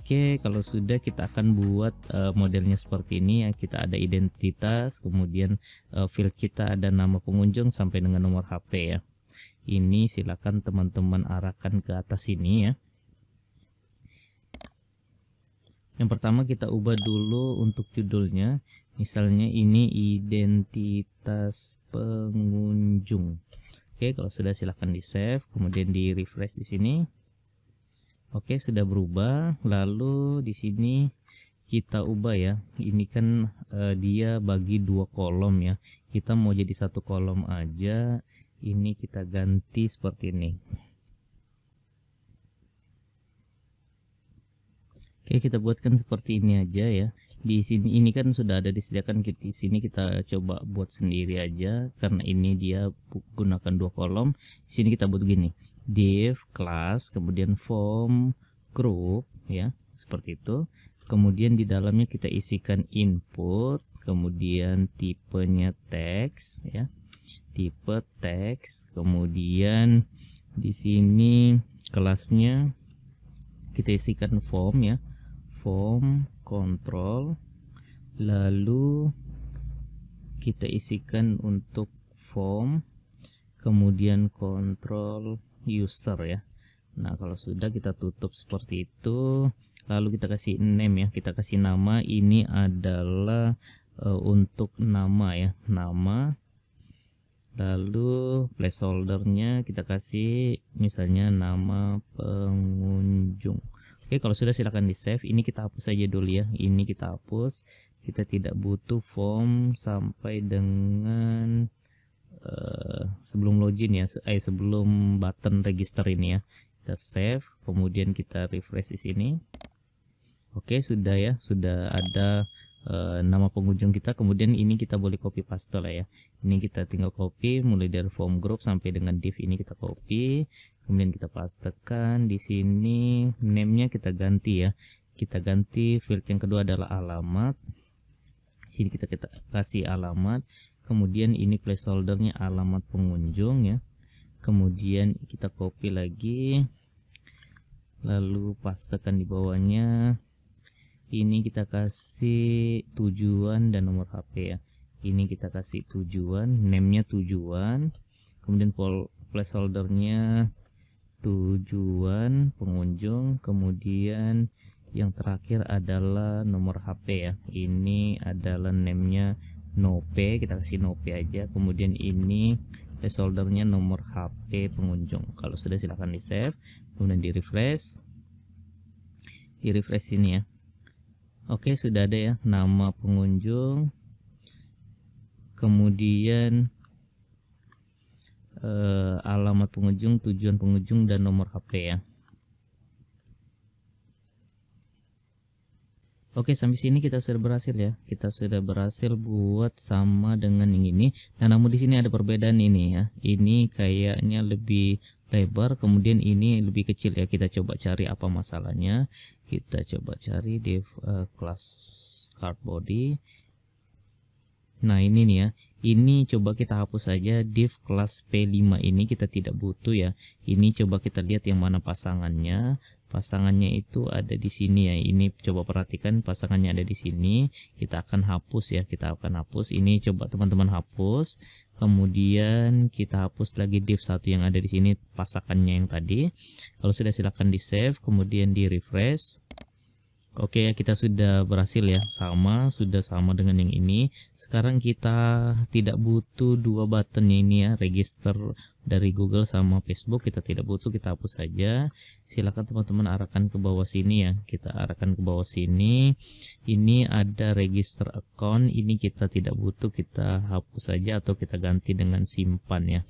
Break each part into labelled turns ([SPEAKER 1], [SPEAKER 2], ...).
[SPEAKER 1] Oke, kalau sudah kita akan buat modelnya seperti ini ya. Kita ada identitas, kemudian field kita ada nama pengunjung sampai dengan nomor HP ya. Ini silakan teman-teman arahkan ke atas sini ya. Yang pertama kita ubah dulu untuk judulnya. Misalnya ini identitas pengunjung. Oke, kalau sudah silakan di save, kemudian di refresh di sini. Oke, sudah berubah. Lalu di sini kita ubah ya. Ini kan dia bagi 2 kolom ya. Kita mau jadi 1 kolom aja. Ini kita ganti seperti ini. Oke, kita buatkan seperti ini aja ya. Di sini ini kan sudah ada disediakan, di sini kita coba buat sendiri aja karena ini dia gunakan 2 kolom. Di sini kita buat gini. Div class, kemudian form group ya, seperti itu. Kemudian di dalamnya kita isikan input, kemudian tipenya teks ya. Tipe teks, kemudian di sini kelasnya kita isikan form ya. Form control, lalu kita isikan untuk form, kemudian control user ya. Nah, kalau sudah kita tutup seperti itu, lalu kita kasih name ya, kita kasih nama. Ini adalah untuk nama ya, nama. Lalu placeholdernya kita kasih misalnya nama pengunjung. Oke, kalau sudah silakan di save. Ini kita hapus saja dulu ya. Ini kita hapus. Kita tidak butuh form sampai dengan sebelum login ya, sebelum button register ini ya. Kita save, kemudian kita refresh di sini. Oke, sudah ya, sudah ada nama pengunjung kita. Kemudian ini kita boleh copy paste lah ya. Ini kita tinggal copy mulai dari form group sampai dengan div ini kita copy, kemudian kita pastekan di sini. Name-nya kita ganti ya. Kita ganti field yang kedua adalah alamat. Sini kita kasih alamat. Kemudian ini placeholdernya alamat pengunjung ya. Kemudian kita copy lagi, lalu pastekan di bawahnya. Ini kita kasih tujuan dan nomor HP ya. Ini kita kasih tujuan, name-nya tujuan, kemudian placeholdernya tujuan pengunjung, kemudian yang terakhir adalah nomor HP ya. Ini adalah name-nya Nope, kita kasih Nope aja. Kemudian ini placeholdernya nomor HP pengunjung. Kalau sudah silakan di save, kemudian di refresh. Di refresh ini ya. Oke, sudah ada ya nama pengunjung, kemudian alamat pengunjung, tujuan pengunjung, dan nomor HP ya. Oke, sampai sini kita sudah berhasil ya. Kita sudah berhasil buat sama dengan yang ini. Nah, namun di sini ada perbedaan ini ya. Ini kayaknya lebih lebar, kemudian ini lebih kecil ya. Kita coba cari apa masalahnya. Kita coba cari div class card body. Nah, ini nih ya. Ini coba kita hapus saja div class P5 ini, kita tidak butuh ya. Ini coba kita lihat yang mana pasangannya. Pasangannya itu ada di sini ya. Ini coba perhatikan pasangannya ada di sini. Kita akan hapus ya. Kita akan hapus. Ini coba teman-teman hapus. Kemudian kita hapus lagi div 1 yang ada di sini, pasangannya yang tadi. Kalau sudah silakan di save, kemudian di refresh. Oke ya, kita sudah berhasil ya, sudah sama dengan yang ini. Sekarang kita tidak butuh 2 button ini ya, register dari Google sama Facebook kita tidak butuh, kita hapus saja. Silakan teman-teman arahkan ke bawah sini ya, kita arahkan ke bawah sini. Ini ada register account, ini kita tidak butuh, kita hapus saja atau kita ganti dengan simpan ya.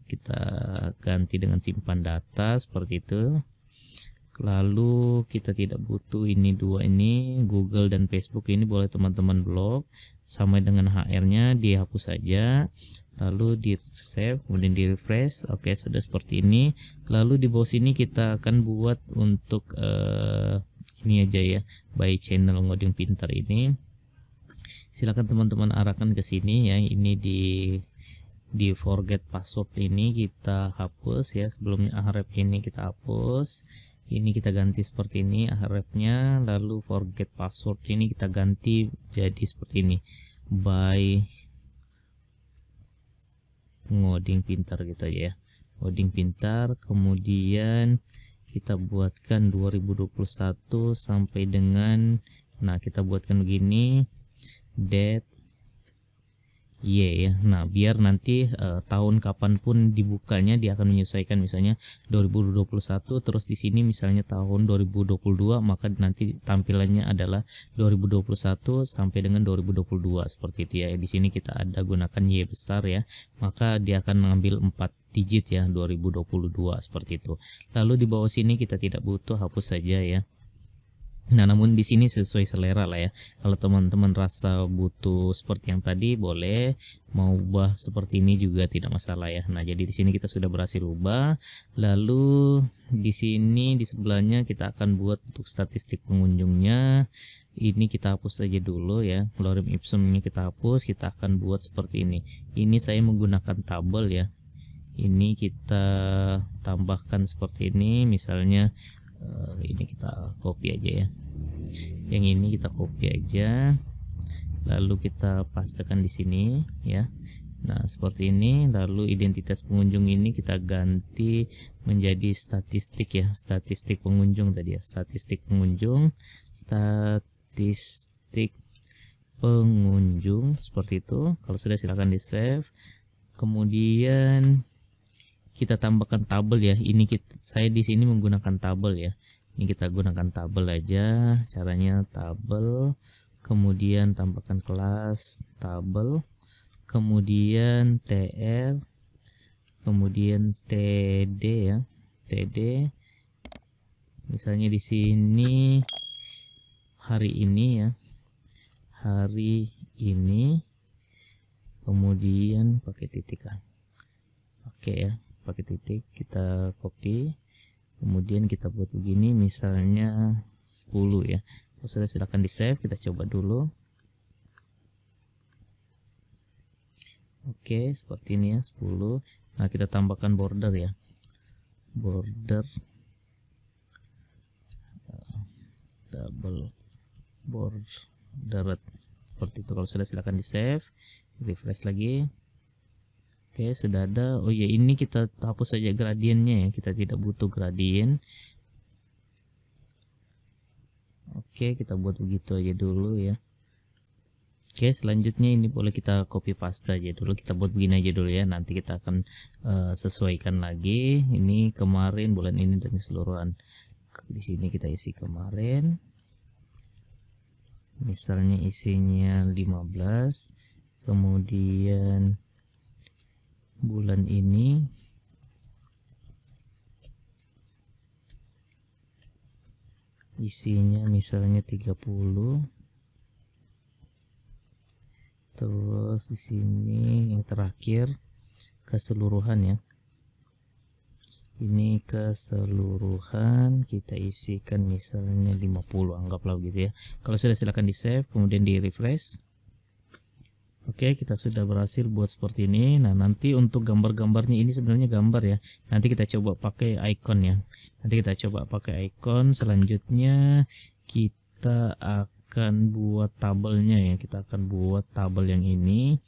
[SPEAKER 1] Kita ganti dengan simpan data seperti itu. Lalu kita tidak butuh ini 2 ini, Google dan Facebook ini boleh teman-teman blok. Sama dengan HR-nya dihapus saja. Lalu di save, kemudian di refresh. Oke, sudah seperti ini. Lalu di bawah sini kita akan buat untuk ini aja ya, by channel ngoding pintar ini. Silakan teman-teman arahkan ke sini ya. Ini di forget password ini kita hapus ya. Sebelumnya href ini kita hapus. Ini kita ganti seperti ini hrefnya, lalu forget password ini kita ganti jadi seperti ini, by ngoding pintar gitu aja ya, ngoding pintar. Kemudian kita buatkan 2021 sampai dengan, nah kita buatkan begini, date Y ya. Nah, biar nanti tahun kapanpun dibukanya dia akan menyesuaikan, misalnya 2021 terus di sini misalnya tahun 2022, maka nanti tampilannya adalah 2021 sampai dengan 2022 seperti itu ya. Di sini kita ada gunakan Y besar ya, maka dia akan mengambil 4 digit ya, 2022 seperti itu. Lalu di bawah sini kita tidak butuh, hapus saja ya. Nah, namun di sini sesuai selera lah ya. Kalau teman-teman rasa butuh seperti yang tadi, boleh mau ubah seperti ini juga tidak masalah ya. Nah, jadi di sini kita sudah berhasil ubah. Lalu di sini di sebelahnya kita akan buat untuk statistik pengunjungnya. Ini kita hapus saja dulu ya. Lorem ipsum-nya kita hapus, kita akan buat seperti ini. Ini saya menggunakan tabel ya. Ini kita tambahkan seperti ini, misalnya ini kita copy aja ya, yang ini kita copy aja, lalu kita pastekan di sini ya. Nah, seperti ini. Lalu identitas pengunjung ini kita ganti menjadi statistik ya, statistik pengunjung tadi ya, statistik pengunjung, statistik pengunjung seperti itu. Kalau sudah silahkan di save. Kemudian kita tambahkan tabel ya. Ini saya di sini menggunakan tabel ya. Ini kita gunakan tabel aja. Caranya tabel, kemudian tambahkan kelas tabel, kemudian tr, kemudian td ya, td. Misalnya di sini hari ini ya, hari ini, kemudian pakai titik kan. Oke ya, pakai titik, kita copy, kemudian kita buat begini, misalnya 10 ya. Kalau sudah silahkan di save, kita coba dulu. Oke, seperti ini ya, 10. Nah, kita tambahkan border ya, border double border seperti itu. Kalau sudah silahkan di save, refresh lagi. Oke, sudah ada. Oh ya, ini kita hapus saja gradiennya ya, kita tidak butuh gradien. Oke, kita buat begitu aja dulu ya. Oke, selanjutnya ini boleh kita copy paste aja dulu, kita buat begini aja dulu ya. Nanti kita akan sesuaikan lagi. Ini kemarin, bulan ini, dan keseluruhan. Di sini kita isi kemarin, misalnya isinya 15, kemudian bulan ini isinya misalnya 30, terus di sini yang terakhir keseluruhan ya, ini keseluruhan kita isikan misalnya 50, anggaplah begitu ya. Kalau sudah silakan di save, kemudian di refresh. Oke, kita sudah berhasil buat seperti ini. Nah, nanti untuk gambar-gambarnya ini sebenarnya gambar ya. Nanti kita coba pakai icon ya. Nanti kita coba pakai icon. Selanjutnya kita akan buat tabelnya ya. Kita akan buat tabel yang ini.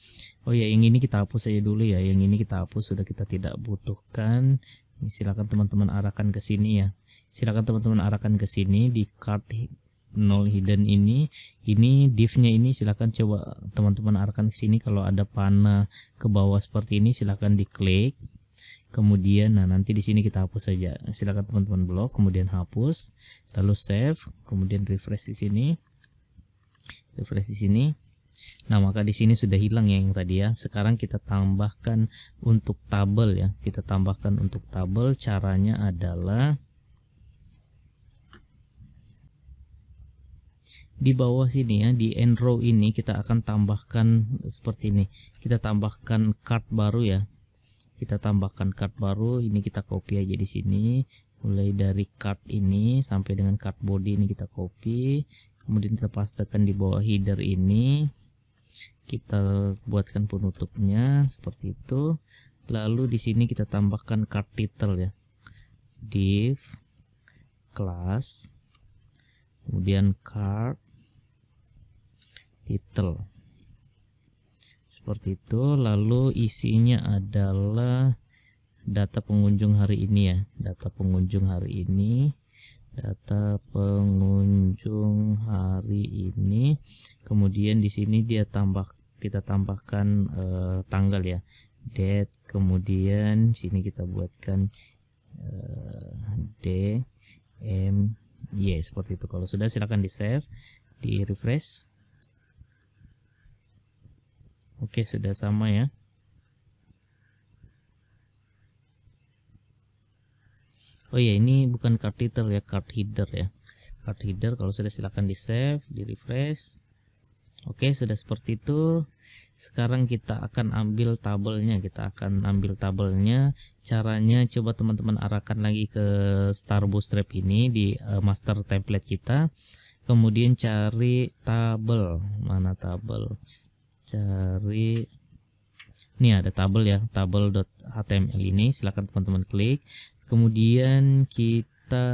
[SPEAKER 1] Oh ya, yang ini kita hapus aja dulu ya. Yang ini kita hapus, sudah kita tidak butuhkan. Silakan teman-teman arahkan ke sini ya. Silakan teman-teman arahkan ke sini di card null hidden ini div-nya ini silakan coba teman-teman arahkan ke sini. Kalau ada panah ke bawah seperti ini silakan diklik, kemudian nah nanti di sini kita hapus saja. Silakan teman-teman blok, kemudian hapus, lalu save, kemudian refresh di sini, refresh di sini. Nah, maka di sini sudah hilang ya yang tadi ya. Sekarang kita tambahkan untuk tabel ya. Kita tambahkan untuk tabel. Caranya adalah di bawah sini ya, di end row ini kita akan tambahkan seperti ini. Kita tambahkan card baru ya. Kita tambahkan card baru. Ini kita copy aja di sini. Mulai dari card ini sampai dengan card body ini kita copy. Kemudian kita pastekan di bawah header ini. Kita buatkan penutupnya seperti itu. Lalu di sini kita tambahkan card title ya. Div class, kemudian card, title. Seperti itu. Lalu isinya adalah data pengunjung hari ini ya, data pengunjung hari ini, data pengunjung hari ini. Kemudian di sini kita tambahkan tanggal ya, date. Kemudian sini kita buatkan seperti itu. Kalau sudah, silakan di save, di refresh. Oke, sudah sama ya. Oh ya, ini bukan card title ya, card header ya. Card header, kalau sudah silakan di save, di refresh. Oke, sudah seperti itu. Sekarang kita akan ambil tabelnya. Caranya coba teman-teman arahkan lagi ke Star Bootstrap ini di master template kita. Kemudian cari tabel. Mana tabel? Cari, ini ada tabel ya, tabel.html ini. Silakan teman-teman klik. Kemudian kita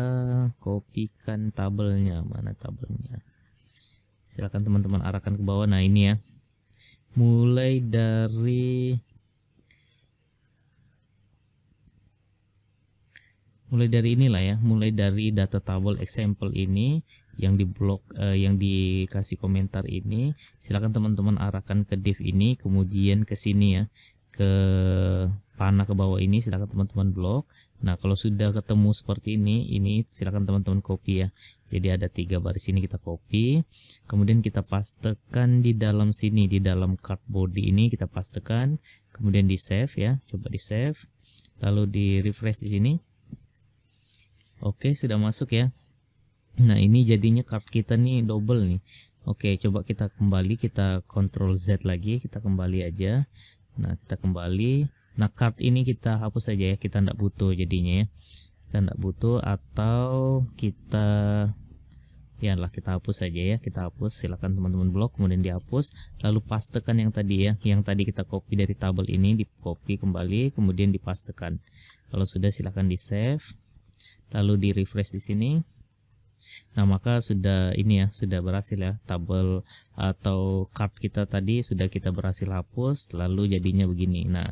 [SPEAKER 1] kopikan tabelnya. Mana tabelnya? Silakan teman-teman arahkan ke bawah. Nah, ini ya. Mulai dari inilah ya, mulai dari data tabel example ini yang di blok yang dikasih komentar ini. Silakan teman-teman arahkan ke div ini, kemudian ke sini ya, ke panah ke bawah ini. Silakan teman-teman blok. Nah, kalau sudah ketemu seperti ini silakan teman-teman copy ya. Jadi ada 3 baris ini kita copy, kemudian kita pastekan di dalam sini, di dalam card body ini kita pastekan, kemudian di save ya, coba di save, lalu di refresh di sini. Oke, sudah masuk ya. Nah, ini jadinya card kita nih double nih. Oke, coba kita kembali, kita Ctrl Z lagi, kita kembali aja. Nah, kita kembali. Nah, card ini kita hapus saja ya, kita tidak butuh jadinya ya. Kita tidak butuh, atau kita kita hapus saja ya, kita hapus. Silakan teman-teman blok, kemudian dihapus, lalu pastekan yang tadi ya, yang tadi kita copy dari tabel ini, di copy kembali, kemudian dipastekan. Kalau sudah, silakan di save, lalu di refresh di sini. Nah, maka sudah ini ya, sudah berhasil ya, tabel atau card kita tadi sudah kita berhasil hapus, lalu jadinya begini. Nah,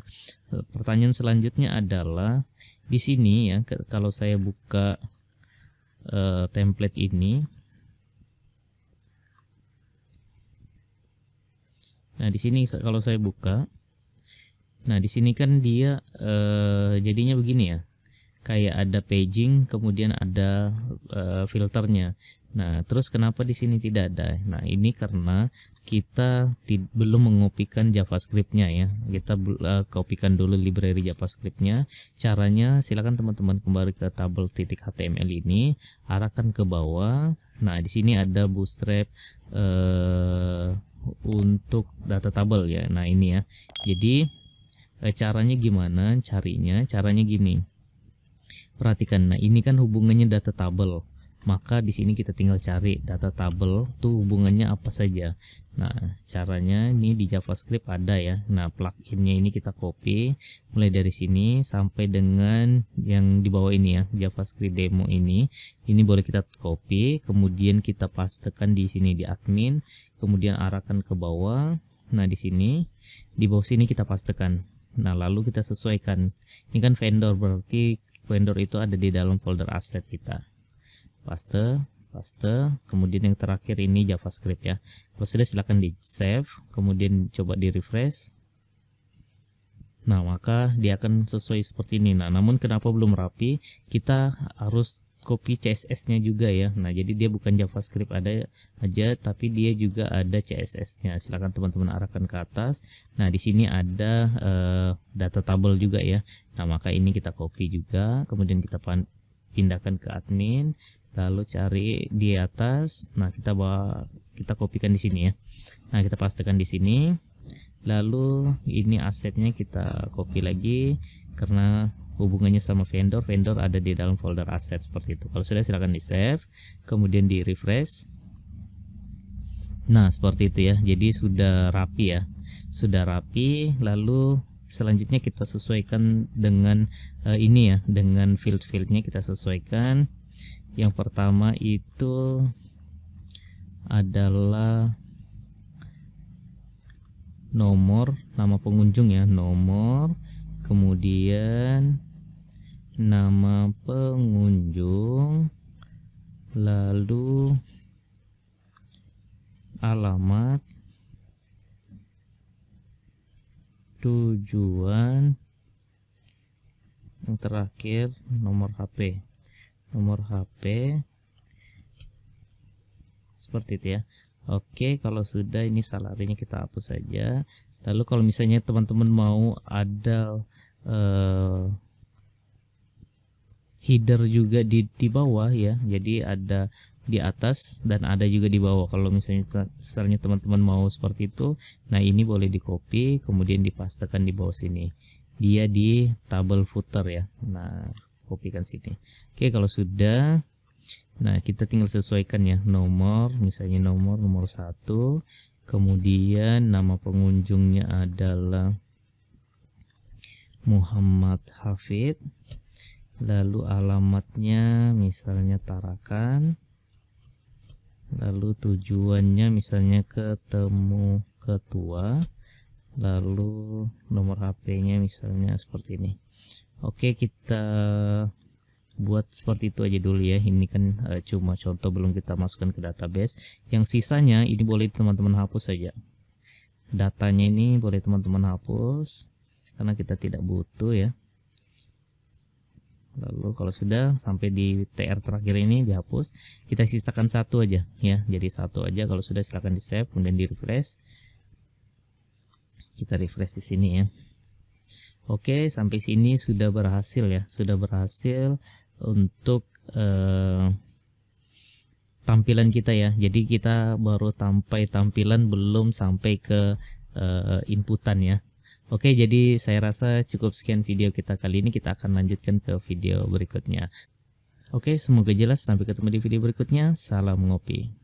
[SPEAKER 1] pertanyaan selanjutnya adalah di sini ya, kalau saya buka template ini. Nah, di sini kalau saya buka, nah di sini kan dia jadinya begini ya, kayak ada paging, kemudian ada filternya. Nah, terus kenapa di sini tidak ada? Nah, ini karena kita belum mengopikan JavaScript-nya ya. Kita kopikan dulu library JavaScript-nya. Caranya, silakan teman-teman kembali ke tabel.html ini, arahkan ke bawah. Nah, di sini ada Bootstrap untuk data tabel ya. Nah, ini ya. Jadi caranya gimana? Caranya gini. Perhatikan. Nah, ini kan hubungannya data tabel. Maka di sini kita tinggal cari data tabel tuh hubungannya apa saja. Nah, caranya ini di JavaScript ada ya. Nah, pluginnya ini kita copy mulai dari sini sampai dengan yang di bawah ini ya, JavaScript demo ini. Ini boleh kita copy, kemudian kita pastekan di sini di admin, kemudian arahkan ke bawah. Nah, di sini di bawah sini kita pastekan. Nah, lalu kita sesuaikan. Ini kan vendor, berarti vendor itu ada di dalam folder asset kita. Paste, kemudian yang terakhir ini JavaScript ya. Kalau sudah, silakan di save, kemudian coba di refresh. Nah, maka dia akan sesuai seperti ini. Nah, namun kenapa belum rapi? Kita harus copy CSS-nya juga ya. Nah, jadi dia bukan JavaScript ada aja, tapi dia juga ada CSS-nya. Silakan teman-teman arahkan ke atas. Nah, di sini ada data tabel juga ya. Nah, maka ini kita copy juga, kemudian kita pindahkan ke admin. Lalu cari di atas. Nah, kita kopikan di sini ya. Nah, kita pastekan di sini. Lalu ini asetnya kita copy lagi karena hubungannya sama vendor ada di dalam folder aset seperti itu. Kalau sudah, silakan di save, kemudian di refresh. Nah, seperti itu ya. Jadi sudah rapi ya. Sudah rapi. Lalu selanjutnya kita sesuaikan dengan ini ya, dengan field-fieldnya kita sesuaikan. Yang pertama itu adalah nomor, nama pengunjung ya, nomor, kemudian nama pengunjung, lalu alamat, tujuan, yang terakhir nomor HP. Nomor HP seperti itu ya. Oke, kalau sudah ini salarinya kita hapus saja. Lalu kalau misalnya teman-teman mau ada header juga di bawah ya, jadi ada di atas dan ada juga di bawah. Kalau misalnya teman-teman mau seperti itu, nah ini boleh di copy kemudian dipastekan di bawah sini, dia di tabel footer ya. Nah, kopikan sini. Oke, kalau sudah, nah kita tinggal sesuaikan ya, nomor, misalnya nomor 1, kemudian nama pengunjungnya adalah Muhammad Hafid, lalu alamatnya misalnya Tarakan, lalu tujuannya misalnya ketemu ketua, lalu nomor HP-nya misalnya seperti ini. Oke, kita buat seperti itu aja dulu ya. Ini kan cuma contoh, belum kita masukkan ke database. Yang sisanya ini boleh teman-teman hapus saja. Datanya ini boleh teman-teman hapus karena kita tidak butuh ya. Lalu kalau sudah sampai di TR terakhir ini dihapus, kita sisakan satu aja ya. Jadi satu aja. Kalau sudah silahkan di save kemudian di refresh. Kita refresh di sini ya. Oke, sampai sini sudah berhasil ya. Sudah berhasil untuk tampilan kita ya. Jadi kita baru sampai tampilan, belum sampai ke inputan ya. Oke, jadi saya rasa cukup sekian video kita kali ini. Kita akan lanjutkan ke video berikutnya. Oke, semoga jelas. Sampai ketemu di video berikutnya. Salam ngopi.